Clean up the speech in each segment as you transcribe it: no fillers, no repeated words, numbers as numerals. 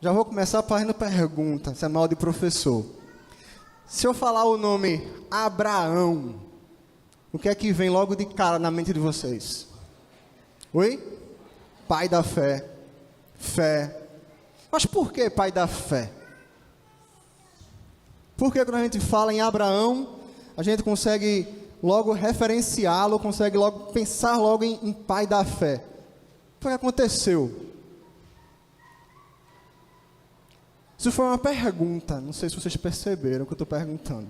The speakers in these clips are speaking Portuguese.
Já vou começar fazendo pergunta, isso é mal de professor. Se eu falar o nome Abraão, o que é que vem logo de cara na mente de vocês? Oi? Pai da fé. Fé. Mas por que pai da fé? Porque quando a gente fala em Abraão, a gente consegue logo referenciá-lo, consegue logo pensar logo em pai da fé. O que aconteceu? Isso foi uma pergunta, não sei se vocês perceberam o que eu estou perguntando.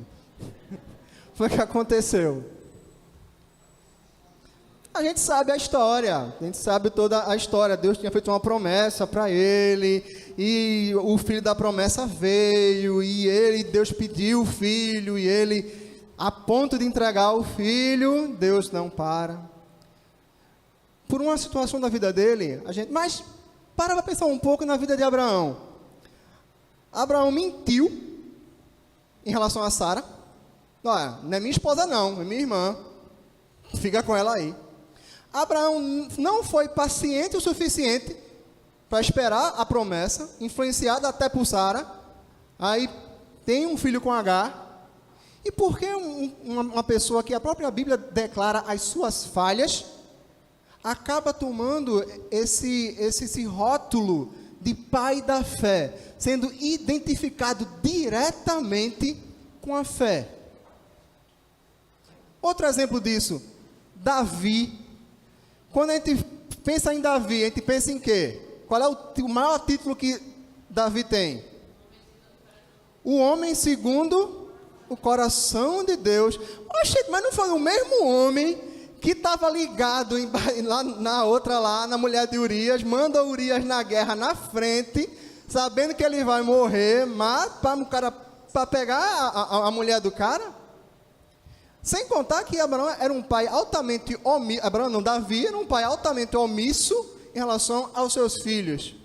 Foi o que aconteceu. A gente sabe a história, a gente sabe toda a história. Deus tinha feito uma promessa para ele, e o filho da promessa veio, e Deus pediu o filho, e ele, a ponto de entregar o filho, Deus não para. Por uma situação da vida dele, mas para pensar um pouco na vida de Abraão. Abraão mentiu em relação a Sara. Olha, não é minha esposa não, é minha irmã. Fica com ela aí. Abraão não foi paciente o suficiente para esperar a promessa, influenciado até por Sara. Aí tem um filho com Agar. E por que uma pessoa que a própria Bíblia declara as suas falhas, acaba tomando esse rótulo de pai da fé, sendo identificado diretamente com a fé? Outro exemplo disso, Davi. Quando a gente pensa em Davi, a gente pensa em quê? Qual é o maior título que Davi tem? O homem segundo o coração de Deus. Oxe, mas não foi o mesmo homem que estava ligado lá na outra lá, na mulher de Urias, manda Urias na guerra na frente, sabendo que ele vai morrer, mata o cara para pegar a mulher do cara? Sem contar que Abraão era um pai altamente omisso, Davi era um pai altamente omisso em relação aos seus filhos.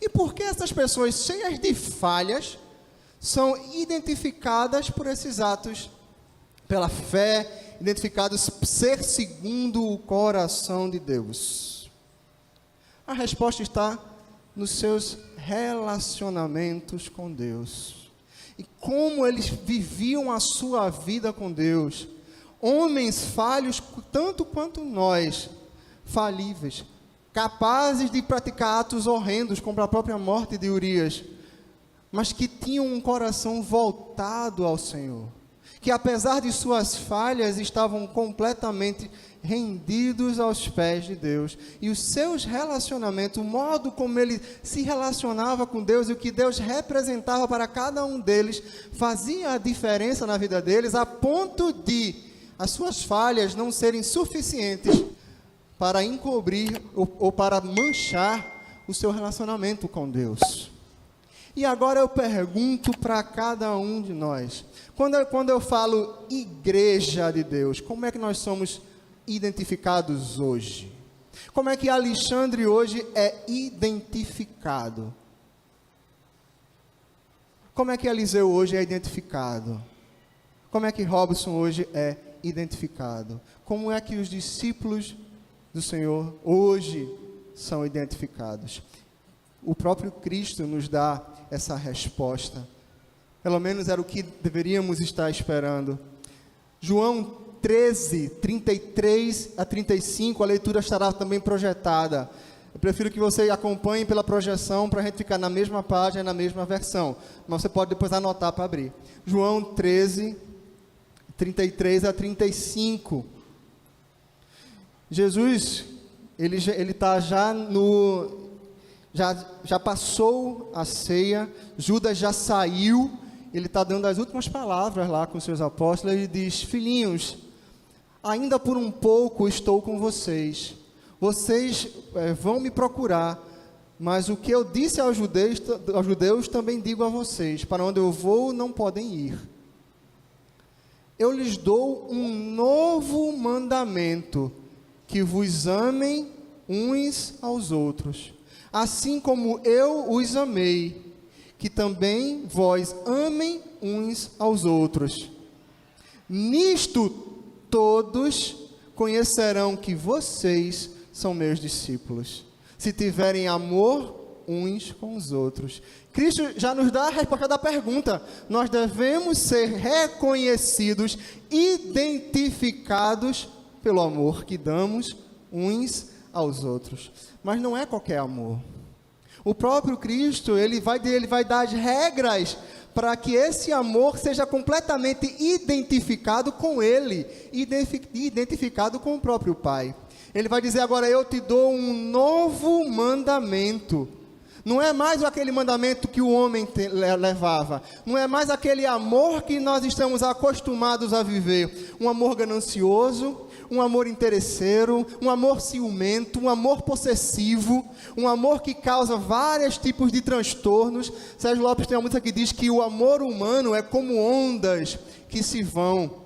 E por que essas pessoas cheias de falhas são identificadas por esses atos, pela fé, identificados ser segundo o coração de Deus? A resposta está nos seus relacionamentos com Deus. E como eles viviam a sua vida com Deus. Homens falhos, tanto quanto nós, falíveis, capazes de praticar atos horrendos, como a própria morte de Urias, mas que tinham um coração voltado ao Senhor, que apesar de suas falhas, estavam completamente rendidos aos pés de Deus. E os seus relacionamentos, o modo como ele se relacionava com Deus e o que Deus representava para cada um deles, fazia a diferença na vida deles, a ponto de as suas falhas não serem suficientes para encobrir ou para manchar o seu relacionamento com Deus. E agora eu pergunto para cada um de nós, quando eu falo igreja de Deus, como é que nós somos identificados hoje? Como é que Alexandre hoje é identificado? Como é que Eliseu hoje é identificado? Como é que Robson hoje é identificado? Como é que os discípulos do Senhor hoje são identificados? O próprio Cristo nos dá essa resposta. Pelo menos era o que deveríamos estar esperando. João 13, 33 a 35, a leitura estará também projetada. Eu prefiro que você acompanhe pela projeção, para a gente ficar na mesma página, na mesma versão. Mas você pode depois anotar para abrir. João 13, 33 a 35. Jesus, ele está já passou a ceia, Judas já saiu, ele está dando as últimas palavras lá com seus apóstolos. Ele diz: filhinhos, ainda por um pouco estou com vocês, vão me procurar, mas o que eu disse aos judeus também digo a vocês: para onde eu vou não podem ir. Eu lhes dou um novo mandamento, que vos amem uns aos outros, assim como eu os amei, que também vós amem uns aos outros. Nisto todos conhecerão que vocês são meus discípulos, se tiverem amor uns com os outros. Cristo já nos dá a resposta da pergunta. Nós devemos ser reconhecidos, identificados pelo amor que damos uns aos outros. Mas não é qualquer amor. O próprio Cristo, ele vai dar as regras para que esse amor seja completamente identificado com Ele, identificado com o próprio Pai. Ele vai dizer agora: eu te dou um novo mandamento. Não é mais aquele mandamento que o homem levava. Não é mais aquele amor que nós estamos acostumados a viver. Um amor ganancioso, um amor interesseiro, um amor ciumento, um amor possessivo, um amor que causa vários tipos de transtornos. Sérgio Lopes tem uma música que diz que o amor humano é como ondas que se vão.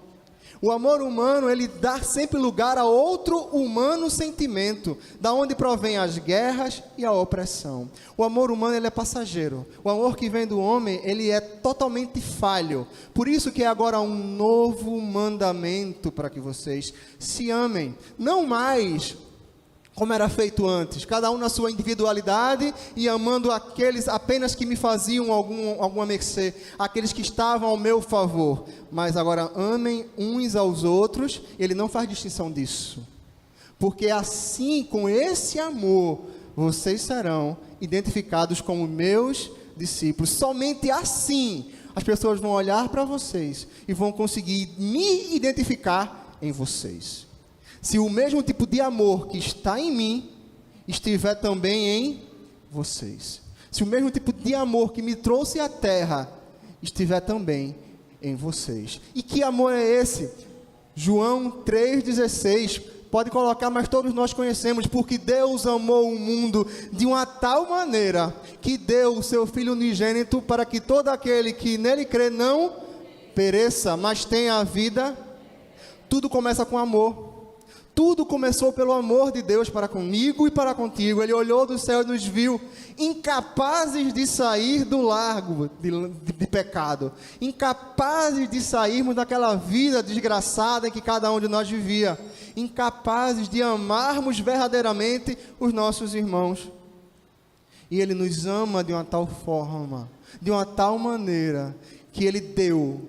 O amor humano, ele dá sempre lugar a outro humano sentimento, da onde provém as guerras e a opressão. O amor humano, ele é passageiro. O amor que vem do homem, ele é totalmente falho. Por isso que é agora um novo mandamento para que vocês se amem. Não mais como era feito antes, cada um na sua individualidade e amando aqueles apenas que me faziam alguma mercê, aqueles que estavam ao meu favor. Mas agora amem uns aos outros. Ele não faz distinção disso, porque assim, com esse amor, vocês serão identificados como meus discípulos. Somente assim as pessoas vão olhar para vocês e vão conseguir me identificar em vocês. Se o mesmo tipo de amor que está em mim estiver também em vocês. Se o mesmo tipo de amor que me trouxe à terra estiver também em vocês. E que amor é esse? João 3,16. Pode colocar, mas todos nós conhecemos. Porque Deus amou o mundo de uma tal maneira que deu o seu Filho unigênito para que todo aquele que nele crê não pereça, mas tenha a vida. Tudo começa com amor. Tudo começou pelo amor de Deus para comigo e para contigo. Ele olhou do céu e nos viu incapazes de sair do largo de pecado, incapazes de sairmos daquela vida desgraçada em que cada um de nós vivia, incapazes de amarmos verdadeiramente os nossos irmãos. E Ele nos ama de uma tal forma, de uma tal maneira, que Ele deu.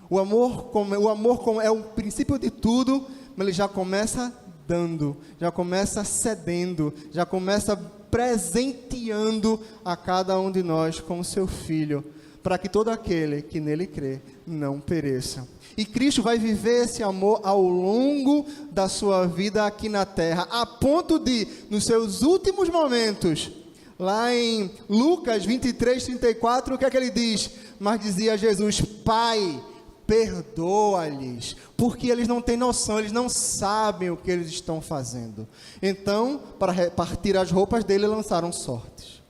O amor como é o princípio de tudo, mas Ele já começa dando, já começa cedendo, já começa presenteando a cada um de nós com o seu Filho, para que todo aquele que nele crê não pereça. E Cristo vai viver esse amor ao longo da sua vida aqui na terra, a ponto de, nos seus últimos momentos, lá em Lucas 23:34, o que é que ele diz? Mas dizia Jesus: Pai, perdoa-lhes, porque eles não têm noção, eles não sabem o que eles estão fazendo. Então, para repartir as roupas dele, lançaram sortes.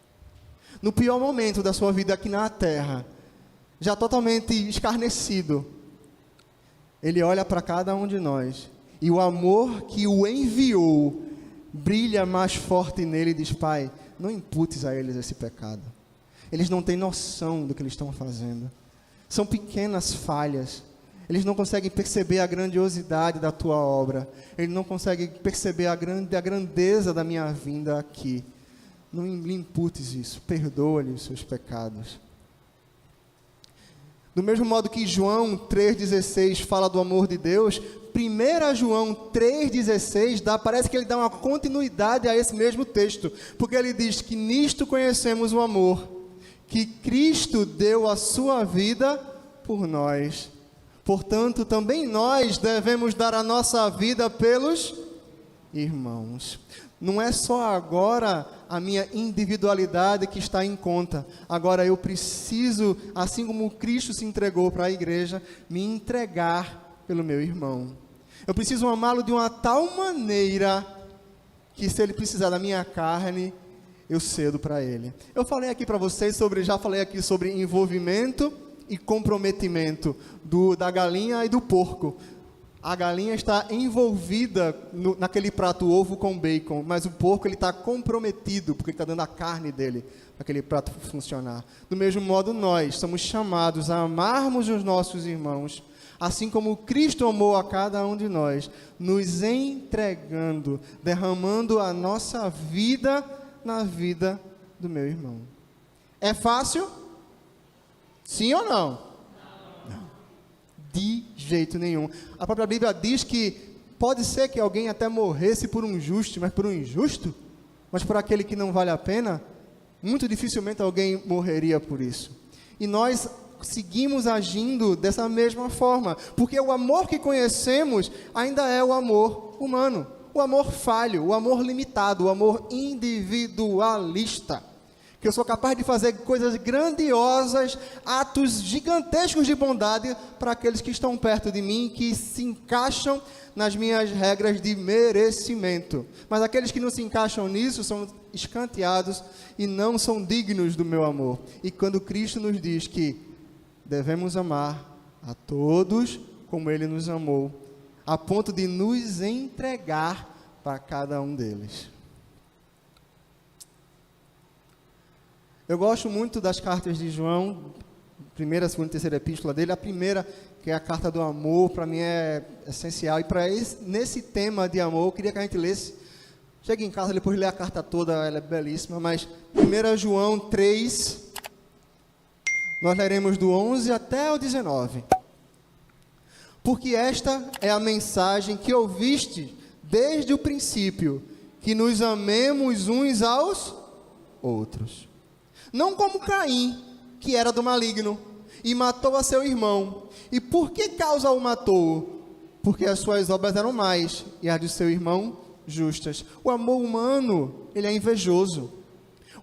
No pior momento da sua vida aqui na terra, já totalmente escarnecido, ele olha para cada um de nós, e o amor que o enviou brilha mais forte nele e diz: Pai, não imputes a eles esse pecado. Eles não têm noção do que eles estão fazendo. São pequenas falhas. Eles não conseguem perceber a grandiosidade da tua obra. Eles não conseguem perceber a grandeza da minha vinda aqui. Não lhe imputes isso. Perdoa-lhe os seus pecados. Do mesmo modo que João 3,16 fala do amor de Deus, 1 João 3,16 parece que ele dá uma continuidade a esse mesmo texto. Porque ele diz que nisto conhecemos o amor, que Cristo deu a sua vida por nós. Portanto, também nós devemos dar a nossa vida pelos irmãos. Não é só agora a minha individualidade que está em conta. Agora eu preciso, assim como Cristo se entregou para a igreja, me entregar pelo meu irmão. Eu preciso amá-lo de uma tal maneira que, se ele precisar da minha carne, eu cedo para ele. Eu falei aqui para vocês já falei aqui sobre envolvimento e comprometimento da galinha e do porco. A galinha está envolvida naquele prato ovo com bacon, mas o porco ele está comprometido, porque ele está dando a carne dele para aquele prato funcionar. Do mesmo modo, nós somos chamados a amarmos os nossos irmãos, assim como Cristo amou a cada um de nós, nos entregando, derramando a nossa vida na vida do meu irmão. É fácil? Sim ou não? Não. De jeito nenhum. A própria Bíblia diz que pode ser que alguém até morresse por um justo, mas por um injusto? Mas por aquele que não vale a pena? Muito dificilmente alguém morreria por isso. E nós seguimos agindo dessa mesma forma, porque o amor que conhecemos ainda é o amor humano, o amor falho, o amor limitado, o amor individualista, que eu sou capaz de fazer coisas grandiosas, atos gigantescos de bondade para aqueles que estão perto de mim, que se encaixam nas minhas regras de merecimento, mas aqueles que não se encaixam nisso são escanteados e não são dignos do meu amor. E quando Cristo nos diz que devemos amar a todos como Ele nos amou, a ponto de nos entregar para cada um deles. Eu gosto muito das cartas de João, primeira, segunda e terceira epístola dele. A primeira, que é a carta do amor, para mim é essencial. E nesse tema de amor, eu queria que a gente lesse. Chega em casa, depois lê a carta toda, ela é belíssima. Mas 1 João 3, nós leremos do 11 até o 19. Porque esta é a mensagem que ouviste desde o princípio, que nos amemos uns aos outros. Não como Caim, que era do maligno, e matou a seu irmão. E por que causa o matou? Porque as suas obras eram más, e as de seu irmão justas. O amor humano, ele é invejoso.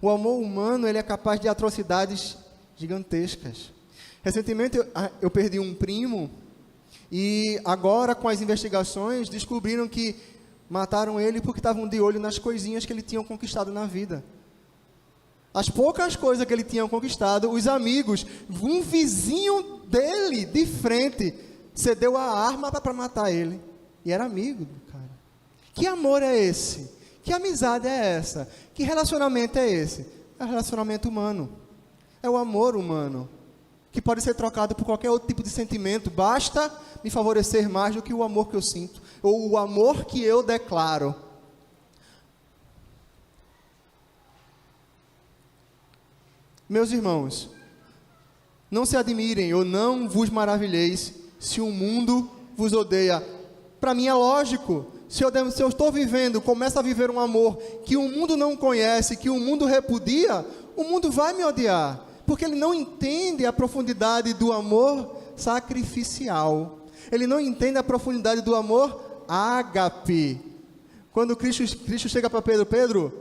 O amor humano, ele é capaz de atrocidades gigantescas. Recentemente, eu perdi um primo, e agora, com as investigações, descobriram que mataram ele porque estavam de olho nas coisinhas que ele tinha conquistado na vida. As poucas coisas que ele tinha conquistado, os amigos, um vizinho dele, de frente, cedeu a arma para matar ele. E era amigo do cara. Que amor é esse? Que amizade é essa? Que relacionamento é esse? É o relacionamento humano. É o amor humano, que pode ser trocado por qualquer outro tipo de sentimento. Basta me favorecer mais do que o amor que eu sinto, ou o amor que eu declaro. Meus irmãos, não se admirem ou não vos maravilheis se o mundo vos odeia. Para mim é lógico, se eu estou vivendo, começo a viver um amor que o mundo não conhece, que o mundo repudia, o mundo vai me odiar, porque ele não entende a profundidade do amor sacrificial. Ele não entende a profundidade do amor ágape. Quando Cristo chega para Pedro,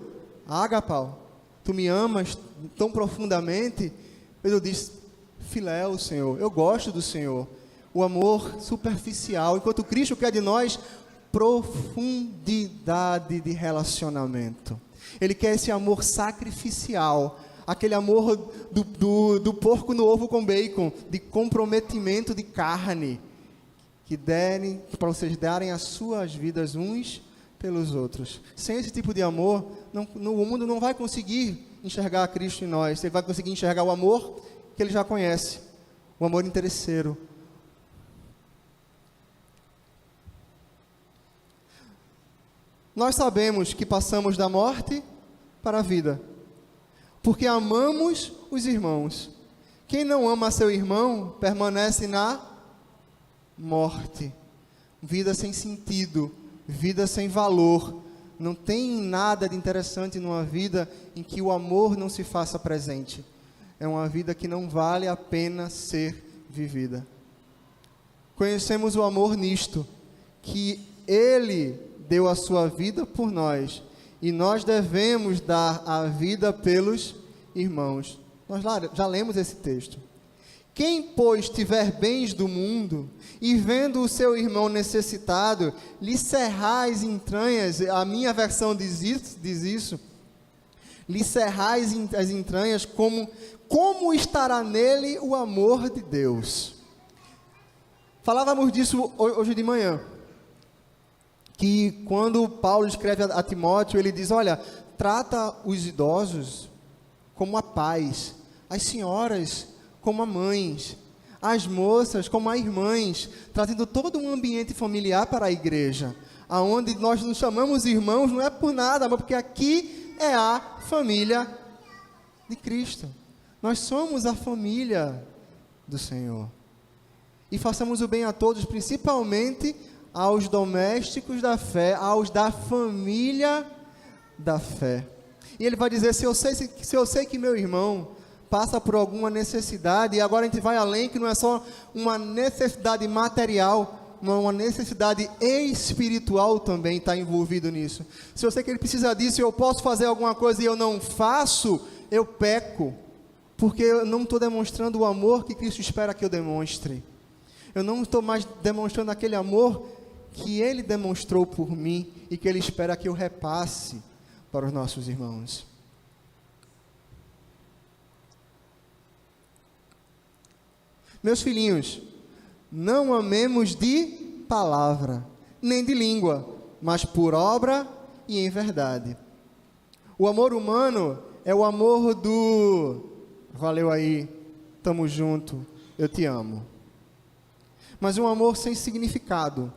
ágapau, tu me amas tão profundamente? Pedro diz, filéu, Senhor, eu gosto do Senhor. O amor superficial, enquanto Cristo quer de nós profundidade de relacionamento. Ele quer esse amor sacrificial, aquele amor do porco no ovo com bacon, de comprometimento de carne, que derem, para vocês darem as suas vidas uns pelos outros. Sem esse tipo de amor, o mundo não vai conseguir enxergar Cristo em nós. Ele vai conseguir enxergar o amor que ele já conhece, o amor interesseiro. Nós sabemos que passamos da morte para a vida, porque amamos os irmãos. Quem não ama seu irmão, permanece na morte. Vida sem sentido, vida sem valor. Não tem nada de interessante numa vida em que o amor não se faça presente. É uma vida que não vale a pena ser vivida. Conhecemos o amor nisto, que Ele deu a sua vida por nós, e nós devemos dar a vida pelos irmãos. Nós já lemos esse texto. Quem, pois, tiver bens do mundo, e vendo o seu irmão necessitado, lhe cerrar as entranhas, a minha versão diz isso, lhe cerrar as entranhas, como estará nele o amor de Deus? Falávamos disso hoje de manhã, que quando Paulo escreve a Timóteo, ele diz, olha, trata os idosos como a pais, as senhoras como a mães, as moças como a irmãs, trazendo todo um ambiente familiar para a igreja, aonde nós nos chamamos irmãos, não é por nada, mas porque aqui é a família de Cristo. Nós somos a família do Senhor. E façamos o bem a todos, principalmente aos domésticos da fé, aos da família da fé. E ele vai dizer, se eu sei que meu irmão passa por alguma necessidade, e agora a gente vai além, que não é só uma necessidade material, uma necessidade espiritual também está envolvido nisso. Se eu sei que ele precisa disso e eu posso fazer alguma coisa e eu não faço, eu peco, porque eu não estou demonstrando o amor que Cristo espera que eu demonstre. Eu não estou mais demonstrando aquele amor que Ele demonstrou por mim e que Ele espera que eu repasse para os nossos irmãos. Meus filhinhos, não amemos de palavra, nem de língua, mas por obra e em verdade. O amor humano é o amor do valeu aí, tamo junto, eu te amo. Mas um amor sem significado,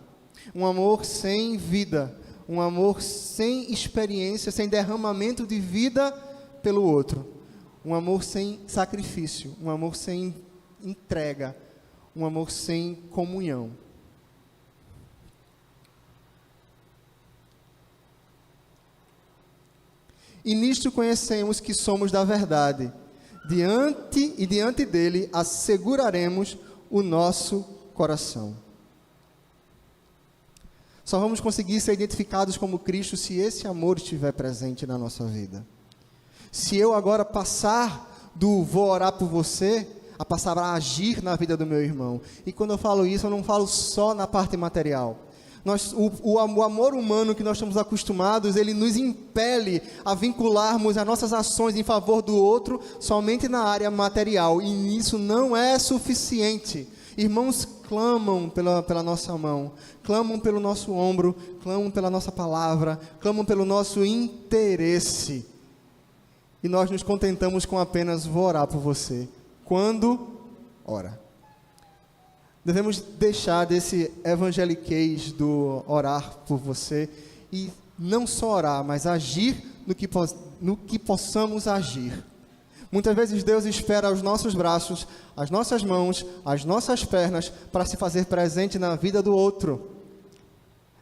um amor sem vida, um amor sem experiência, sem derramamento de vida pelo outro, um amor sem sacrifício, um amor sem entrega, um amor sem comunhão. E nisto conhecemos que somos da verdade, diante dele asseguraremos o nosso coração. Só vamos conseguir ser identificados como Cristo se esse amor estiver presente na nossa vida. Se eu agora passar do vou orar por você, a passar a agir na vida do meu irmão. E quando eu falo isso, eu não falo só na parte material. O amor humano que nós estamos acostumados, ele nos impele a vincularmos as nossas ações em favor do outro somente na área material. E isso não é suficiente. Irmãos clamam pela nossa mão, clamam pelo nosso ombro, clamam pela nossa palavra, clamam pelo nosso interesse. E nós nos contentamos com apenas vou orar por você. Quando ora. Devemos deixar desse evangeliquez do orar por você e não só orar, mas agir no que possamos agir. Muitas vezes Deus espera os nossos braços, as nossas mãos, as nossas pernas para se fazer presente na vida do outro.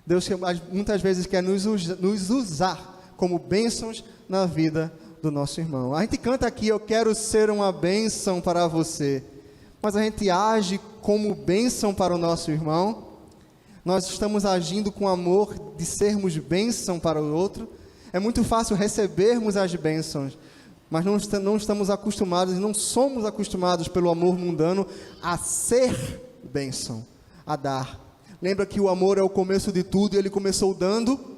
Deus muitas vezes quer nos usar como bênçãos na vida do nosso irmão. A gente canta aqui, eu quero ser uma bênção para você. Mas a gente age como bênção para o nosso irmão? Nós estamos agindo com amor de sermos bênção para o outro? É muito fácil recebermos as bênçãos, mas não estamos acostumados, não somos acostumados pelo amor mundano a ser bênção, a dar. Lembra que o amor é o começo de tudo e ele começou dando?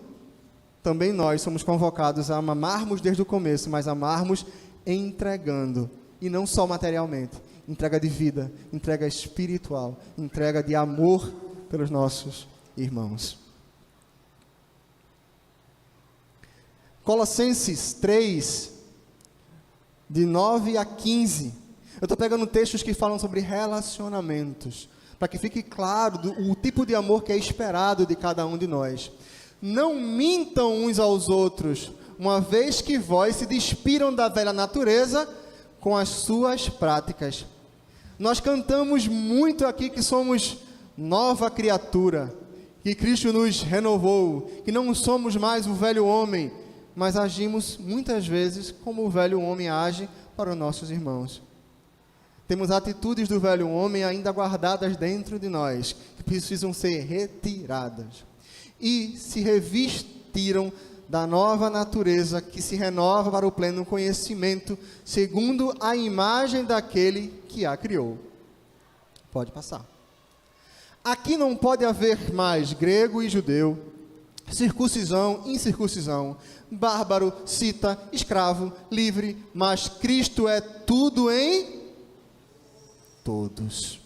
Também nós somos convocados a amarmos desde o começo, mas amarmos entregando, e não só materialmente. Entrega de vida, entrega espiritual, entrega de amor pelos nossos irmãos. Colossenses 3, de 9 a 15. Eu estou pegando textos que falam sobre relacionamentos, para que fique claro o tipo de amor que é esperado de cada um de nós. Não mintam uns aos outros, uma vez que vós se despiram da velha natureza com as suas práticas. Nós cantamos muito aqui que somos nova criatura, que Cristo nos renovou, que não somos mais o velho homem, mas agimos muitas vezes como o velho homem age para os nossos irmãos. Temos atitudes do velho homem ainda guardadas dentro de nós, que precisam ser retiradas. E se revestiram da nova natureza que se renova para o pleno conhecimento, segundo a imagem daquele que a criou. Pode passar. Aqui não pode haver mais grego e judeu, circuncisão, incircuncisão, bárbaro, cita, escravo, livre, mas Cristo é tudo em todos.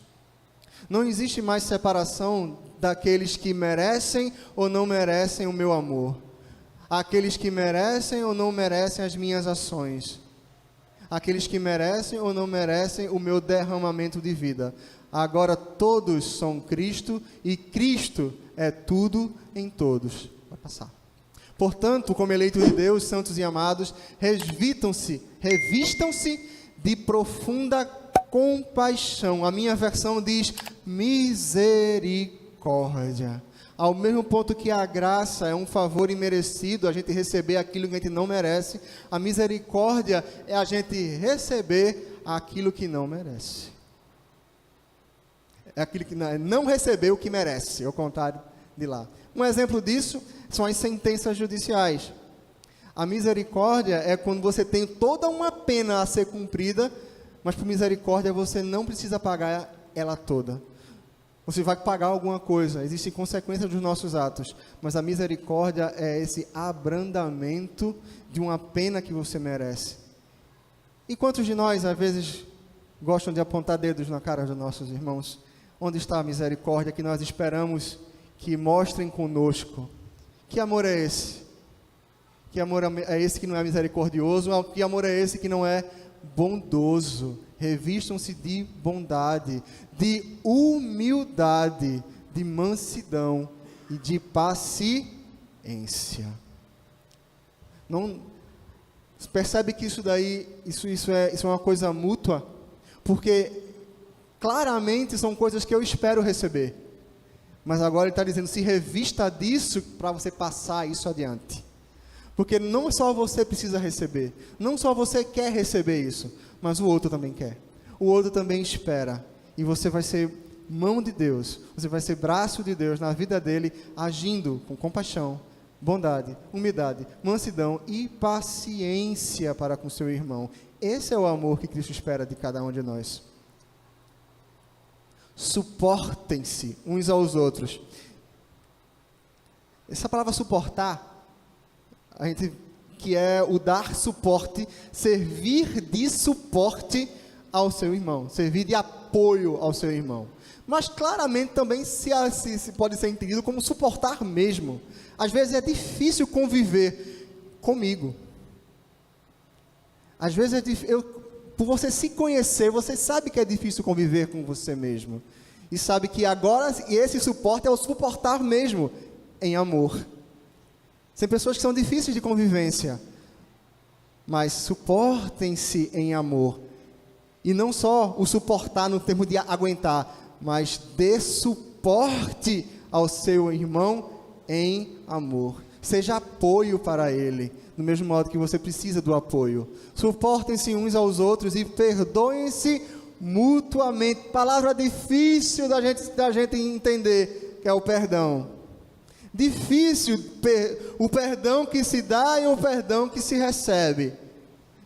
Não existe mais separação daqueles que merecem ou não merecem o meu amor. Aqueles que merecem ou não merecem as minhas ações. Aqueles que merecem ou não merecem o meu derramamento de vida. Agora todos são Cristo e Cristo é tudo em todos. Vai passar. Portanto, como eleitos de Deus, santos e amados, revistam-se de profunda compaixão. A minha versão diz misericórdia. Ao mesmo ponto que a graça é um favor imerecido, a gente receber aquilo que a gente não merece, a misericórdia é a gente receber aquilo que não merece. É aquilo que não receber o que merece, ao contrário de lá. Um exemplo disso são as sentenças judiciais. A misericórdia é quando você tem toda uma pena a ser cumprida, mas por misericórdia você não precisa pagar ela toda. Você vai pagar alguma coisa, existem consequências dos nossos atos, mas a misericórdia é esse abrandamento de uma pena que você merece. E quantos de nós, às vezes, gostam de apontar dedos na cara dos nossos irmãos? Onde está a misericórdia que nós esperamos que mostrem conosco? Que amor é esse? Que amor é esse que não é misericordioso? Que amor é esse que não é bondoso? Revistam-se de bondade, de humildade, de mansidão e de paciência. Não percebe que isso daí, isso é uma coisa mútua, porque claramente são coisas que eu espero receber. Mas agora ele está dizendo, se revista disso para você passar isso adiante. Porque não só você precisa receber, não só você quer receber isso, mas o outro também quer. O outro também espera. E você vai ser mão de Deus, você vai ser braço de Deus na vida dele, agindo com compaixão, bondade, humildade, mansidão e paciência para com seu irmão. Esse é o amor que Cristo espera de cada um de nós. Suportem-se uns aos outros. Essa palavra suportar, que é o dar suporte, servir de suporte ao seu irmão, servir de apoio ao seu irmão. Mas claramente também se pode ser entendido como suportar mesmo. Às vezes é difícil conviver comigo. Às vezes por você se conhecer, você sabe que é difícil conviver com você mesmo. E sabe que agora esse suporte é o suportar mesmo em amor. Tem pessoas que são difíceis de convivência, mas suportem-se em amor. E não só o suportar no termo de aguentar, mas dê suporte ao seu irmão em amor. Seja apoio para ele, do mesmo modo que você precisa do apoio. Suportem-se uns aos outros e perdoem-se mutuamente. Palavra difícil da gente entender, que é o perdão. Difícil o perdão que se dá e o perdão que se recebe.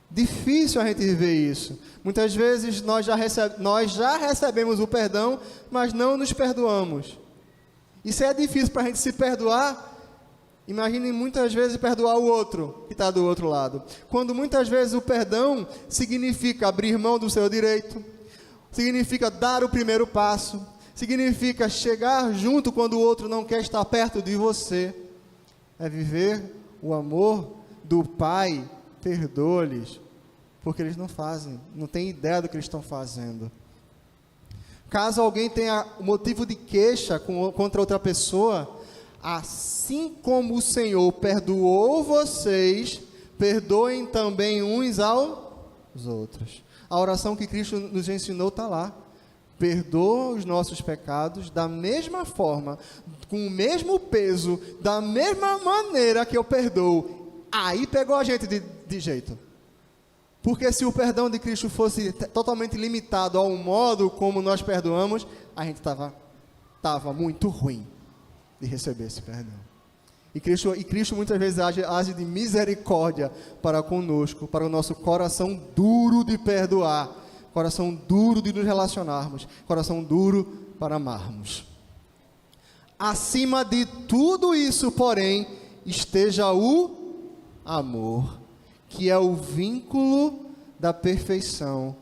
Difícil a gente viver isso. Muitas vezes nós já recebemos o perdão, mas não nos perdoamos. Isso é difícil para a gente se perdoar. Imagine muitas vezes perdoar o outro que está do outro lado. Quando muitas vezes o perdão significa abrir mão do seu direito, significa dar o primeiro passo, significa chegar junto quando o outro não quer estar perto de você. É viver o amor do Pai. Perdoa-lhes, porque eles não têm ideia do que eles estão fazendo. Caso alguém tenha motivo de queixa contra outra pessoa, assim como o Senhor perdoou vocês, perdoem também uns aos outros. A oração que Cristo nos ensinou está lá. Perdoa os nossos pecados da mesma forma, com o mesmo peso, da mesma maneira que eu perdoo. Aí pegou a gente de jeito. Porque se o perdão de Cristo fosse totalmente limitado ao modo como nós perdoamos, a gente estava muito ruim de receber esse perdão. E Cristo muitas vezes age de misericórdia para conosco, para o nosso coração duro de perdoar, coração duro de nos relacionarmos, coração duro para amarmos. Acima de tudo isso, porém, esteja o amor, que é o vínculo da perfeição,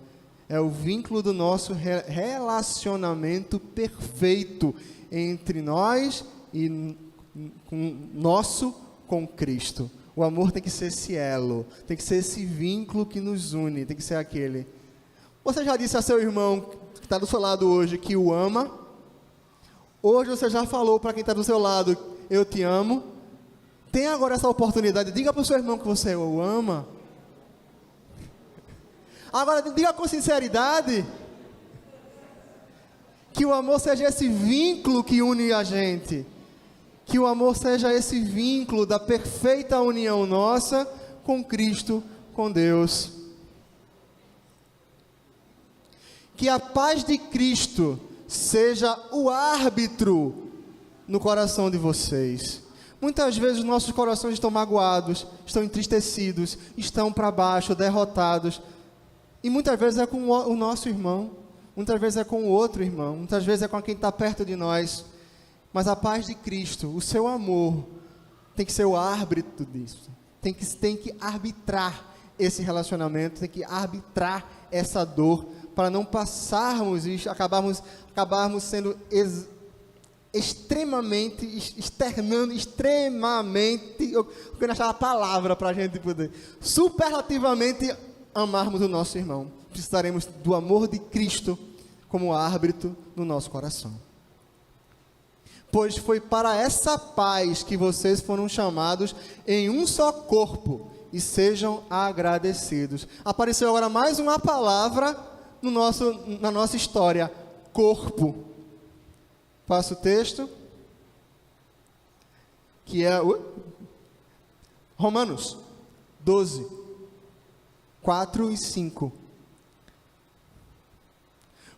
é o vínculo do nosso relacionamento perfeito entre nós e com Cristo. O amor tem que ser esse elo, tem que ser esse vínculo que nos une, tem que ser aquele. Você já disse a seu irmão que está do seu lado hoje que o ama? Hoje você já falou para quem está do seu lado, eu te amo? Tem agora essa oportunidade, diga para o seu irmão que você o ama. Agora, diga com sinceridade que o amor seja esse vínculo que une a gente. Que o amor seja esse vínculo da perfeita união nossa com Cristo, com Deus. Que a paz de Cristo seja o árbitro no coração de vocês. Muitas vezes os nossos corações estão magoados, estão entristecidos, estão para baixo, derrotados. E muitas vezes é com o nosso irmão, muitas vezes é com o outro irmão, muitas vezes é com quem está perto de nós. Mas a paz de Cristo, o seu amor, tem que ser o árbitro disso. Tem que arbitrar esse relacionamento, tem que arbitrar essa dor, para não passarmos e acabarmos sendo extremamente, eu quero achar a palavra para a gente poder, superlativamente amarmos o nosso irmão. Precisaremos do amor de Cristo como árbitro no nosso coração. Pois foi para essa paz que vocês foram chamados em um só corpo, e sejam agradecidos. Apareceu agora mais uma palavra na nossa história: corpo. Passa o texto, que é Romanos 12, 4 e 5.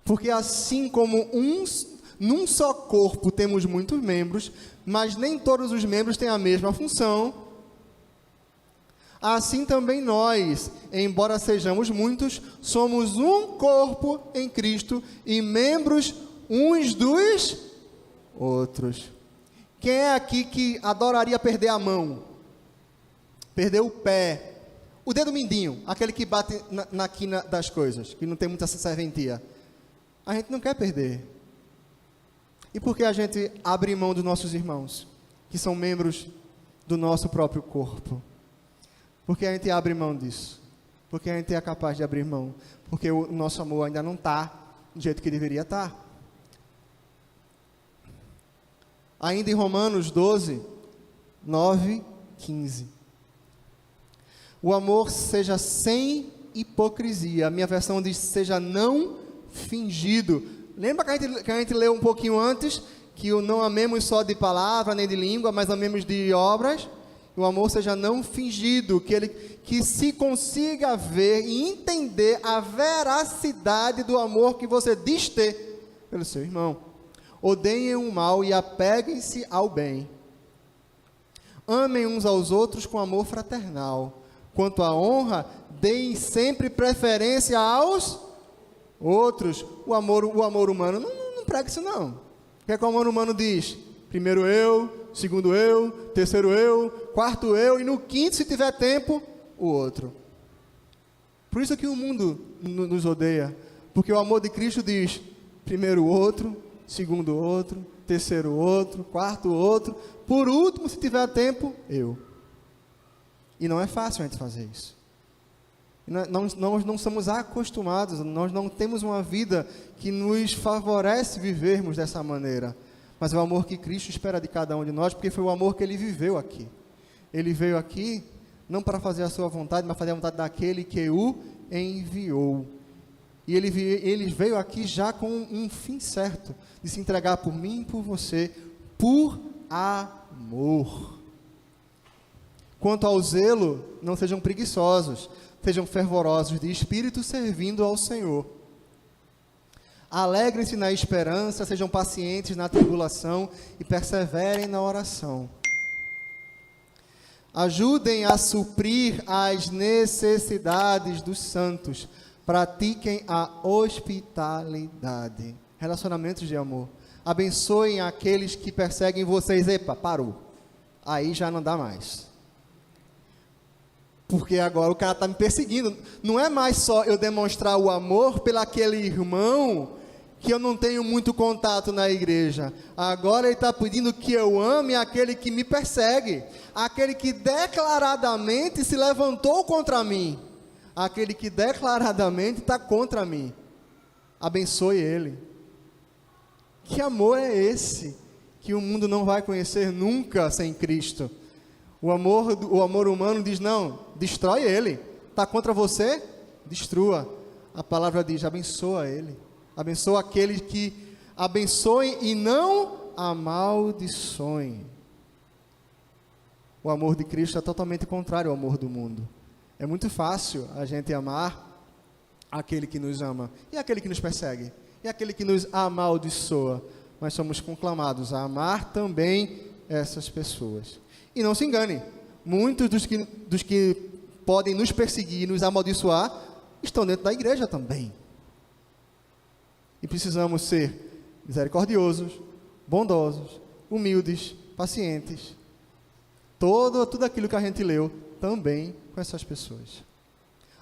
Porque assim como num só corpo temos muitos membros, mas nem todos os membros têm a mesma função, assim também nós, embora sejamos muitos, somos um corpo em Cristo e membros uns dos outros. Quem é aqui que adoraria perder a mão? Perder o pé? O dedo mindinho, aquele que bate na quina das coisas, que não tem muita serventia. A gente não quer perder. E por que a gente abre mão dos nossos irmãos, que são membros do nosso próprio corpo? Por que a gente abre mão disso? Porque a gente é capaz de abrir mão. Porque o nosso amor ainda não está do jeito que deveria estar. Ainda em Romanos 12, 9, 15. O amor seja sem hipocrisia. A minha versão diz: seja não fingido. Lembra que a gente leu um pouquinho antes, que o não amemos só de palavra, nem de língua, mas amemos de obras? O amor seja não fingido, que se consiga ver e entender a veracidade do amor que você diz ter pelo seu irmão. Odeiem o mal e apeguem-se ao bem. Amem uns aos outros com amor fraternal. Quanto à honra, deem sempre preferência aos outros. O amor humano não prega isso não. O que é que o amor humano diz? Primeiro eu, segundo eu, terceiro eu, quarto eu, e no quinto, se tiver tempo, o outro. Por isso que o mundo nos odeia. Porque o amor de Cristo diz: primeiro o outro, segundo o outro, terceiro o outro, quarto o outro, por último, se tiver tempo, eu. E não é fácil a gente fazer isso. Nós não somos acostumados, nós não temos uma vida que nos favorece vivermos dessa maneira. Mas é o amor que Cristo espera de cada um de nós, porque foi o amor que Ele viveu aqui. Ele veio aqui não para fazer a sua vontade, mas fazer a vontade daquele que o enviou. E ele veio aqui já com um fim certo, de se entregar por mim e por você, por amor. Quanto ao zelo, não sejam preguiçosos, sejam fervorosos de espírito, servindo ao Senhor. Alegrem-se na esperança, sejam pacientes na tribulação e perseverem na oração. Ajudem a suprir as necessidades dos santos. Pratiquem a hospitalidade. Relacionamentos de amor. Abençoem aqueles que perseguem vocês. Epa, parou. Aí já não dá mais. Porque agora o cara está me perseguindo. Não é mais só eu demonstrar o amor pelaquele irmão que eu não tenho muito contato na igreja. Agora ele está pedindo que eu ame aquele que me persegue. Aquele que declaradamente se levantou contra mim. Aquele que declaradamente está contra mim. Abençoe ele. Que amor é esse? Que o mundo não vai conhecer nunca sem Cristo. O amor humano diz: não, destrói ele. Está contra você? Destrua. a palavra diz, abençoa ele. Abençoa aqueles que abençoem e não amaldiçoem. O amor de Cristo é totalmente contrário ao amor do mundo. É muito fácil a gente amar aquele que nos ama e aquele que nos persegue e aquele que nos amaldiçoa. Mas somos conclamados a amar também essas pessoas. E não se engane, muitos dos que podem nos perseguir e nos amaldiçoar estão dentro da igreja também. E precisamos ser misericordiosos, bondosos, humildes, pacientes. Tudo aquilo que a gente leu também com essas pessoas.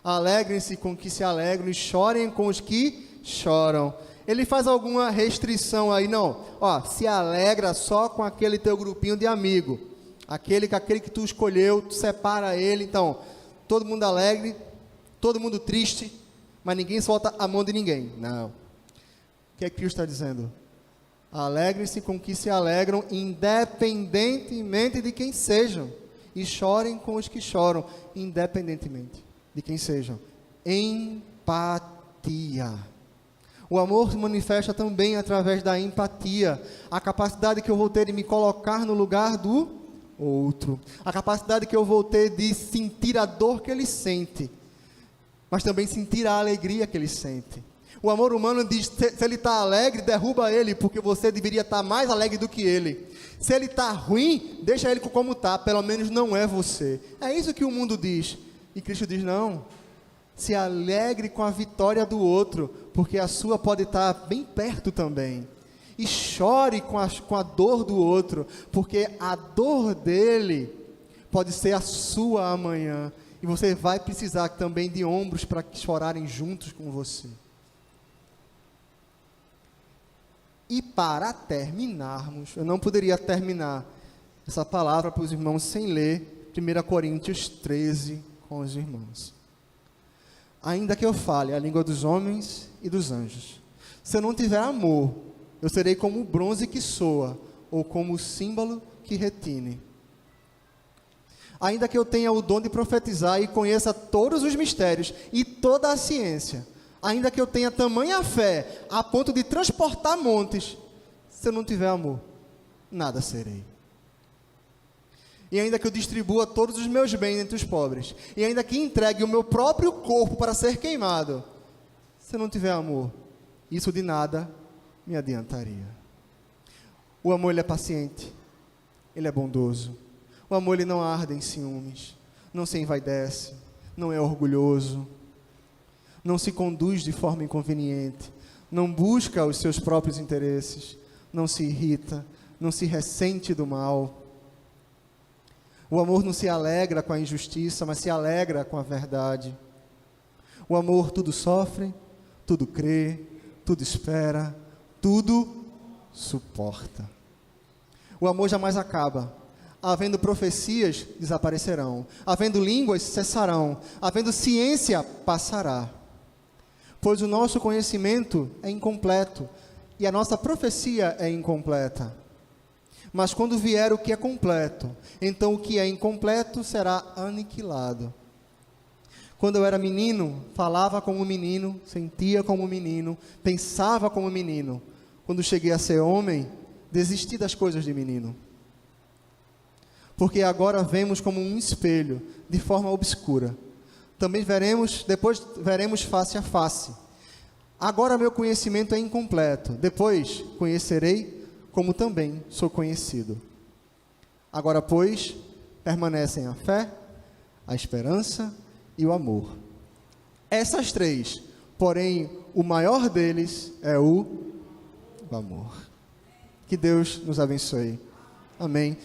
Alegrem-se com os que se alegram e chorem com os que choram. Ele faz alguma restrição aí? Não. Ó, se alegra só com aquele teu grupinho de amigo. Aquele que tu escolheu, tu separa ele. Então, todo mundo alegre, todo mundo triste, mas ninguém solta a mão de ninguém. Não. O que é que Cristo está dizendo? Alegrem-se com que se alegram, independentemente de quem sejam. E chorem com os que choram, independentemente de quem sejam. Empatia. O amor se manifesta também através da empatia. A capacidade que eu vou ter de me colocar no lugar do outro. A capacidade que eu vou ter de sentir a dor que ele sente, mas também sentir a alegria que ele sente. O amor humano diz, se ele está alegre, derruba ele, porque você deveria estar mais alegre do que ele. Se ele está ruim, deixa ele como está, pelo menos não é você. É isso que o mundo diz. E Cristo diz, não, se alegre com a vitória do outro, porque a sua pode estar bem perto também. E chore com a dor do outro, porque a dor dele pode ser a sua amanhã. E você vai precisar também de ombros para chorarem juntos com você. E para terminarmos, eu não poderia terminar essa palavra para os irmãos sem ler 1 Coríntios 13 com os irmãos. Ainda que eu fale a língua dos homens e dos anjos, se eu não tiver amor, eu serei como o bronze que soa, ou como o símbolo que retine. Ainda que eu tenha o dom de profetizar e conheça todos os mistérios e toda a ciência, ainda que eu tenha tamanha fé, a ponto de transportar montes, se eu não tiver amor, nada serei. E ainda que eu distribua todos os meus bens entre os pobres, e ainda que entregue o meu próprio corpo para ser queimado, se eu não tiver amor, isso de nada me adiantaria. O amor, ele é paciente, ele é bondoso. O amor, ele não arde em ciúmes, não se envaidece, não é orgulhoso, não se conduz de forma inconveniente, não busca os seus próprios interesses, não se irrita, não se ressente do mal. O amor não se alegra com a injustiça, mas se alegra com a verdade. O amor tudo sofre, tudo crê, tudo espera, tudo suporta. O amor jamais acaba. Havendo profecias, desaparecerão. Havendo línguas, cessarão. Havendo ciência, passará. Pois o nosso conhecimento é incompleto e a nossa profecia é incompleta. Mas quando vier o que é completo, então o que é incompleto será aniquilado. Quando eu era menino, falava como menino, sentia como menino, pensava como menino. Quando cheguei a ser homem, desisti das coisas de menino. Porque agora vemos como um espelho, de forma obscura. Também depois veremos face a face. Agora meu conhecimento é incompleto. Depois conhecerei como também sou conhecido. Agora, pois, permanecem a fé, a esperança e o amor. Essas três, porém, o maior deles é o amor. Que Deus nos abençoe. Amém.